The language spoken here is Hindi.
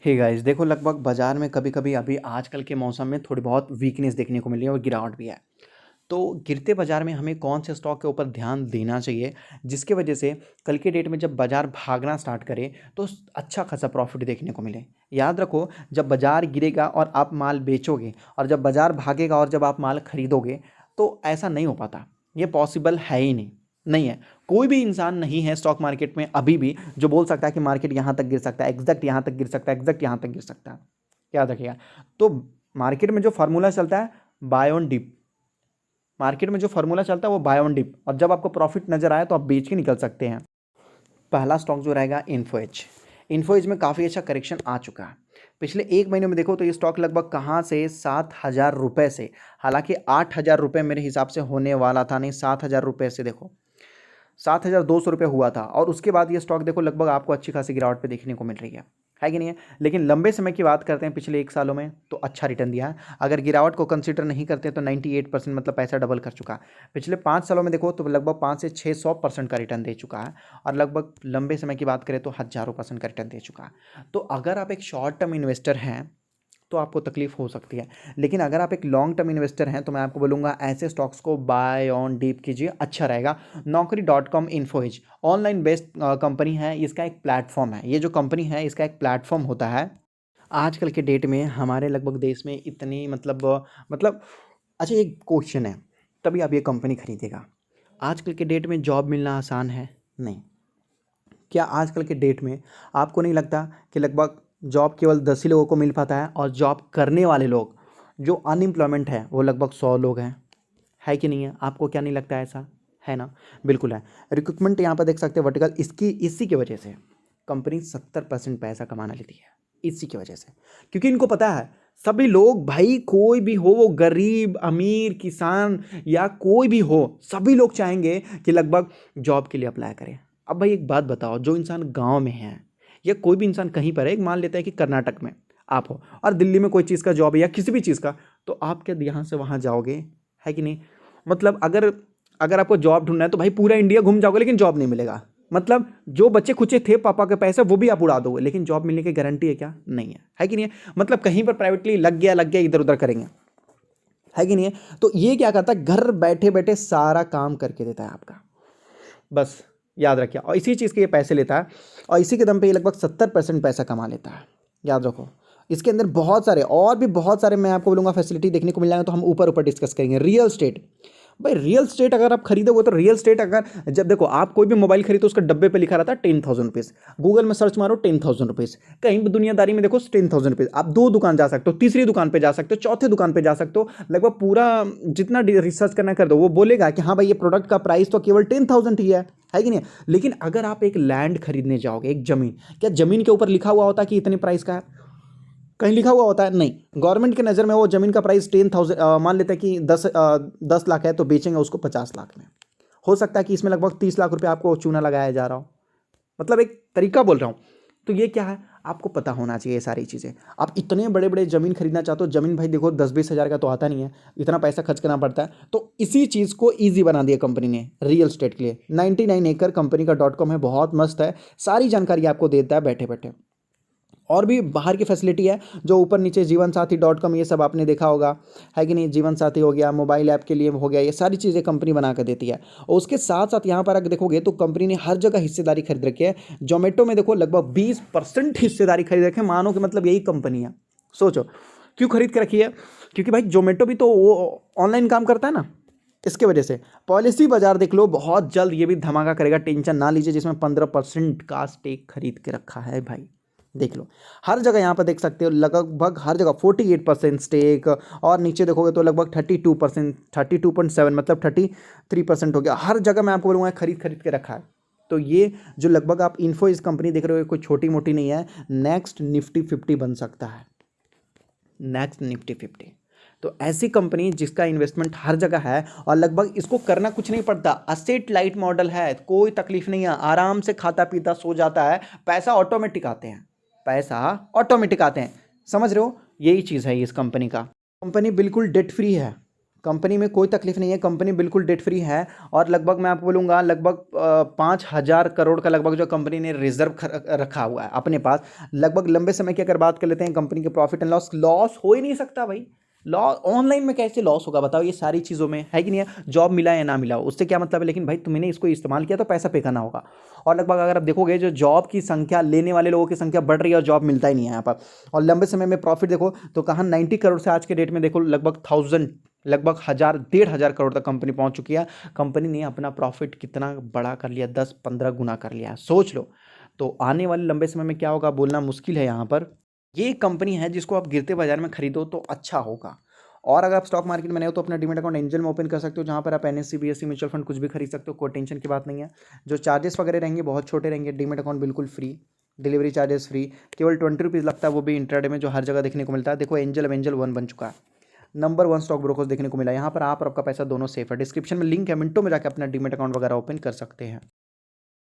हे गाइस, देखो लगभग बाजार में कभी-कभी अभी आजकल के मौसम में थोड़ी बहुत वीकनेस देखने को मिली है और गिरावट भी है। तो गिरते बाजार में हमें कौन से स्टॉक के ऊपर ध्यान देना चाहिए, जिसकी वजह से कल के डेट में जब बाजार भागना स्टार्ट करे तो अच्छा खासा प्रॉफिट देखने को मिले। याद रखो, जब बाजार गिरेगा और आप माल बेचोगे और जब बाजार भागेगा और जब आप माल खरीदोगे तो ऐसा नहीं हो पाता। ये पॉसिबल है ही नहीं, नहीं है। कोई भी इंसान नहीं है स्टॉक मार्केट में अभी भी जो बोल सकता है कि मार्केट यहाँ तक गिर सकता है, एग्जैक्ट यहाँ तक गिर सकता है, एग्जैक्ट यहाँ तक गिर सकता है। याद रखिएगा। तो मार्केट में जो फार्मूला चलता है, बाय ऑन डिप। मार्केट में जो फार्मूला चलता है वो बाय ऑन डिप, और जब आपको प्रॉफिट नजर आए तो आप बेच के निकल सकते हैं। पहला स्टॉक जो रहेगा इन्फो एज। इन्फो एज में काफ़ी अच्छा करेक्शन आ चुका है। पिछले एक महीने में देखो तो ये स्टॉक लगभग कहाँ से 7,000 रुपये से, हालांकि 8,000 रुपये मेरे हिसाब से होने वाला था, नहीं 7,000 रुपये से देखो 7,200 रुपये हुआ था। और उसके बाद ये स्टॉक देखो लगभग आपको अच्छी खासी गिरावट पे देखने को मिल रही है कि नहीं है। लेकिन लंबे समय की बात करते हैं, पिछले एक सालों में तो अच्छा रिटर्न दिया है। अगर गिरावट को कंसीडर नहीं करते तो 98% मतलब पैसा डबल कर चुका है। पिछले 5 सालों में देखो तो लगभग 5 से 600% का रिटर्न दे चुका है। और लगभग लंबे समय की बात करें तो हज़ारों परसेंट का रिटर्न दे चुका है। तो अगर आप एक शॉर्ट टर्म इन्वेस्टर हैं तो आपको तकलीफ हो सकती है, लेकिन अगर आप एक लॉन्ग टर्म इन्वेस्टर हैं तो मैं आपको बोलूँगा ऐसे स्टॉक्स को बाय ऑन डीप कीजिए, अच्छा रहेगा। Naukri.com Info Edge online based company है, इसका एक प्लेटफॉर्म है। ये जो कंपनी है इसका एक प्लेटफॉर्म होता है। आजकल के डेट में हमारे लगभग देश में इतनी मतलब अच्छा, एक क्वेश्चन है, तभी आप ये कंपनी खरीदेगा। आजकल के डेट में जॉब मिलना आसान है? नहीं। क्या आजकल के डेट में आपको नहीं लगता कि लगभग जॉब केवल 10 ही लोगों को मिल पाता है, और जॉब करने वाले लोग जो अनएम्प्लॉयमेंट है वो लगभग 100 लोग हैं? है कि नहीं है? आपको क्या नहीं लगता ऐसा? है ना? बिल्कुल है। रिक्रूटमेंट यहाँ पर देख सकते हैं वर्टिकल, इसकी इसी की वजह से कंपनी 70% पैसा कमाना लेती है, इसी की वजह से। क्योंकि इनको पता है सभी लोग, भाई कोई भी हो, वो गरीब अमीर किसान या कोई भी हो, सभी लोग चाहेंगे कि लगभग जॉब के लिए अप्लाई करें। अब भाई एक बात बताओ, जो इंसान गांव में है या कोई भी इंसान कहीं पर है, एक मान लेता है कि कर्नाटक में आप हो और दिल्ली में कोई चीज़ का जॉब है या किसी भी चीज़ का, तो आप क्या यहाँ से वहाँ जाओगे? है कि नहीं? मतलब अगर अगर आपको जॉब ढूंढना है तो भाई पूरा इंडिया घूम जाओगे लेकिन जॉब नहीं मिलेगा। मतलब जो बच्चे खुचे थे पापा के पैसे वो भी आप उड़ा दोगे, लेकिन जॉब मिलने की गारंटी है क्या? नहीं है कि नहीं है? मतलब कहीं पर प्राइवेटली लग गया इधर उधर करेंगे, है कि नहीं है? तो ये क्या करता है, घर बैठे बैठे सारा काम करके देता है आपका, बस याद रखिए। और इसी चीज़ के ये पैसे लेता है और इसी के दम पे ये लगभग 70% पैसा कमा लेता है। याद रखो, इसके अंदर बहुत सारे और भी बहुत सारे मैं आपको बोलूँगा फैसिलिटी देखने को मिल जाएंगे, तो हम ऊपर ऊपर डिस्कस करेंगे। रियल स्टेट, भाई रियल स्टेट अगर आप खरीदोगे तो रियल स्टेट, अगर जब देखो आप कोई भी मोबाइल खरीदो उसके डब्बे पे लिखा रहता है 10,000 रुपीज़, गूगल में सर्च मारो 10,000 रुपीज़, कहीं भी दुनियादारी में देखो 10,000 रुपीज़। आप दो दुकान जा सकते हो, तीसरी दुकान पे जा सकते हो, चौथे दुकान पे जा सकते हो, लगभग पूरा जितना रिसर्च करना कर दो, वो बोलेगा कि हाँ भाई ये प्रोडक्ट का प्राइस तो केवल 10,000 ही है कि नहीं? लेकिन अगर आप एक लैंड खरीदने जाओगे, एक जमीन, क्या जमीन के ऊपर लिखा हुआ होता है कि इतने प्राइस का है? कहीं लिखा हुआ होता है? नहीं। गवर्नमेंट की नज़र में वो ज़मीन का प्राइस 10,000, मान लेते हैं कि 10 लाख है तो बेचेंगे उसको 50 लाख में। हो सकता है कि इसमें लगभग 30 लाख रुपए आपको चूना लगाया जा रहा हो। मतलब एक तरीका बोल रहा हूँ। तो ये क्या है, आपको पता होना चाहिए ये सारी चीज़ें। आप इतने बड़े बड़े ज़मीन खरीदना चाहते हो, ज़मीन भाई देखो 10-20 हज़ार का तो आता नहीं है, इतना पैसा खर्च करना पड़ता है। तो इसी चीज़ को ईजी बना दिया कंपनी ने रियल स्टेट के लिए। 99 एकड़ कंपनी का .com है, बहुत मस्त है, सारी जानकारी आपको देता है बैठे बैठे। और भी बाहर की फैसिलिटी है जो ऊपर नीचे जीवन साथी.com, ये सब आपने देखा होगा, है कि नहीं? जीवन साथी हो गया, मोबाइल ऐप के लिए हो गया, ये सारी चीज़ें कंपनी बना कर देती है। और उसके साथ साथ यहाँ पर अगर देखोगे तो कंपनी ने हर जगह हिस्सेदारी खरीद रखी है। जोमेटो में देखो लगभग 20% हिस्सेदारी खरीद रखे, मानो कि मतलब यही कंपनी है। सोचो क्यों खरीद के रखी है? क्योंकि भाई जोमेटो भी तो वो ऑनलाइन काम करता है ना, इसके वजह से। पॉलिसी बाजार देख लो, बहुत जल्द ये भी धमाका करेगा, टेंशन ना लीजिए, जिसमें 15% का स्टेक खरीद के रखा है भाई। देख लो हर जगह, यहाँ पर देख सकते हो लगभग हर जगह 48% स्टेक, और नीचे देखोगे तो लगभग 32%, 32.7 मतलब 33% हो गया। हर जगह मैं आपको बोलूँगा खरीद खरीद के रखा है। तो ये जो लगभग आप इन्फो इस कंपनी देख रहे हो, कोई छोटी मोटी नहीं है, नेक्स्ट निफ्टी 50 बन सकता है, नेक्स्ट निफ्टी 50। तो ऐसी कंपनी जिसका इन्वेस्टमेंट हर जगह है और लगभग इसको करना कुछ नहीं पड़ता, असेट लाइट मॉडल है, कोई तकलीफ नहीं है, आराम से खाता पीता सो जाता है, पैसा ऑटोमेटिक आते हैं, पैसा ऑटोमेटिक आते हैं। समझ रहे हो? यही चीज़ है इस कंपनी का। कंपनी बिल्कुल डेट फ्री है, कंपनी में कोई तकलीफ नहीं है, कंपनी बिल्कुल डेट फ्री है। और लगभग मैं आपको बोलूँगा लगभग 5,000 करोड़ का लगभग जो कंपनी ने रिजर्व रखा हुआ है अपने पास। लगभग लंबे समय की अगर बात कर लेते हैं कंपनी के प्रॉफिट एंड लॉस, लॉस हो ही नहीं सकता भाई। लॉस ऑनलाइन में कैसे लॉस होगा बताओ, ये सारी चीज़ों में है कि नहीं है। जॉब मिला या ना मिला हो उससे क्या मतलब है, लेकिन भाई तुमने इसको इस्तेमाल किया तो पैसा पे करना होगा। और लगभग अगर आप देखोगे जो जॉब की संख्या, लेने वाले लोगों की संख्या बढ़ रही है और जॉब मिलता ही नहीं है यहाँ पर। और लंबे समय में प्रॉफिट देखो तो कहाँ 90 करोड़ से आज के डेट में देखो लगभग 1,000 लगभग 1,000 1,500 करोड़ तक कंपनी पहुंच चुकी है। कंपनी ने अपना प्रॉफिट कितना बड़ा कर लिया, 10-15 गुना कर लिया है, सोच लो। तो आने वाले लंबे समय में क्या होगा बोलना मुश्किल है यहाँ पर। ये एक कंपनी है जिसको आप गिरते बाजार में खरीदो तो अच्छा होगा। और अगर आप स्टॉक मार्केट में नए हो तो अपना डीमैट अकाउंट एंजल में ओपन कर सकते हो, जहाँ पर आप एनएससी बीएससी म्यूचुअल फंड कुछ भी खरीद सकते हो, कोई टेंशन की बात नहीं है। जो चार्जेस वगैरह रहेंगे बहुत छोटे रहेंगे, डीमैट अकाउंट बिल्कुल फ्री, डिलीवरी चार्जेस फ्री, केवल 20 रुपीज़ लगता है, वो भी इंट्राडे में जो हर जगह देखने को मिलता है। देखो एंजल अब एंजल 1 बन चुका है, नंबर 1 स्टॉक ब्रोकर्स देखने को मिला। यहाँ पर आप और आपका पैसा दोनों सेफ है। डिस्क्रिप्शन में लिंक है, मिनटों में जाकर अपना डीमैट अकाउंट वगैरह ओपन कर सकते हैं।